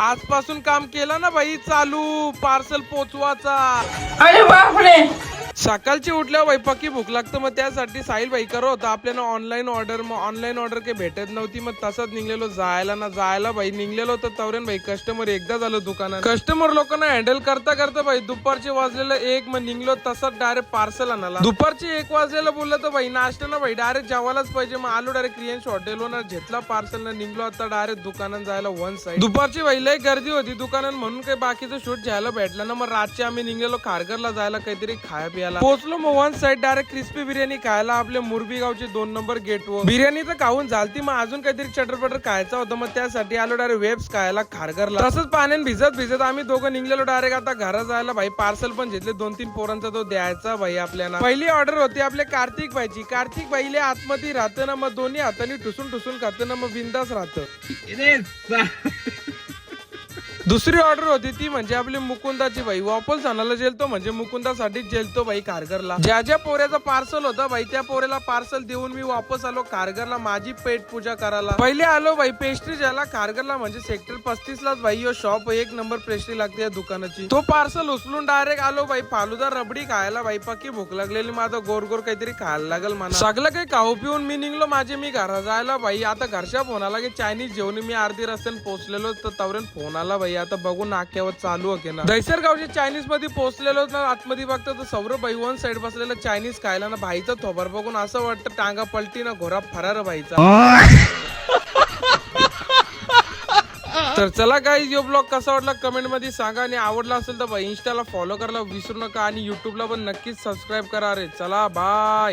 आजपासून काम केलं ना बाई चालू पार्सल पोचवाचा। अरे बापरे। सकाळची उठल्या बाई पक्की भूक लागतं, मग त्यासाठी साहिल भाई करत होता आपल्याला ऑनलाईन ऑर्डर। मग ऑनलाईन ऑर्डर काही भेटत नव्हती, मग तसंच निघलेलो जायला भाई निघलेलो तर तवरेन भाई कस्टमर एकदा झालं दुकानात। कस्टमर लोकांना हँडल करता करता भाई दुपारचे वाजलेलं 1, मग निघलो तसंच डायरेक्ट पार्सल आणायला। दुपारचे 1 वाजलेलं बोललं तर भाई नाश्ता ना भाई डायरेक्ट जेवायलाच पाहिजे, मग आलो डायरेक्ट क्रियन्स हॉटेलवर घेतला पार्सल ना निघलो आता डायरेक्ट दुकानात जायला वन साइड। दुपारची भाई लय गर्दी होती दुकानात म्हणून काही बाकीचं शूट घ्यायला भेटलं ना, मग रातचे आम्ही निघलेलो खारघरला जायला काहीतरी खाया पियाला पोहोचलो। मग one side direct crispy biryani खायला आपल्या मुरबी गावचे 2 नंबर गेटवर। बिर्याणी तर खाऊन झालती, मग अजून काहीतरी चटरपटर खायचा होता, मग त्यासाठी आलो डायरेक्ट वेब्स खायला खारघरला। तसंच पाण्यात भिजत आम्ही दोघं निघलेलो डायरेक्ट आता घरात जायला। भाई पार्सल पण घेतले 2-3 पोरांचा तो द्यायचा भाई आपल्याला। पहिली ऑर्डर होती आपल्या कार्तिक भाईची। कार्तिक भाईले आतमध्ये राहतं ना, मग दोन्ही हाताने ठुसून खातं ना, मग बिंदास राहतं। दुसरी ऑर्डर होती ती म्हणजे आपली मुकुंदाची भाई। वापस आणायला जेलतो म्हणजे मुकुंदासाठी जेलतो भाई खारघरला। ज्या पोऱ्याचा पार्सल होता भाई त्या पोऱ्याला पार्सल देऊन मी वापस आलो खारघरला माझी पेट पूजा करायला। पहिले आलो भाई पेस्ट्री ज्याला खारघरला म्हणजे सेक्टर 35 लाच भाई यो शॉप 1 नंबर पेस्ट्री लागते या दुकानाची। तो पार्सल उचलून डायरेक्ट आलो भाई फालुदा रबडी खायला। भाई पक्की भूक लागलेली, माझा गोर काहीतरी खायला लागल मला। सगळं काही खाऊ पिऊन मी निघलो मी घरा जायला भाई। आता घरच्या फोन आला की चायनीज जेवण मी अर्धी रस्त्याने पोहोचलेलो तर तवरेन फोन आला भाई आता बघू नाक्यावर चालू आहे ना। दैसर गावच्या चायनीज मध्ये पोहोचलेलो ना, आतमध्ये बघतो तर सौरभ भाई वन साइड बसलेला चायनीज खायला ना। भाईचा थोबार बघून असं वाटतं टांगा पलटी ना घोरा फरार भाईचा। तर चला गाईज यो ब्लॉग कसा वाटला कमेंट मध्ये सांगा, आणि आवडला असेल तर भाई इंस्टाला फॉलो करायला विसरू नका आणि युट्यूबला पण नक्कीच सबस्क्राईब करा रे। चला बाय।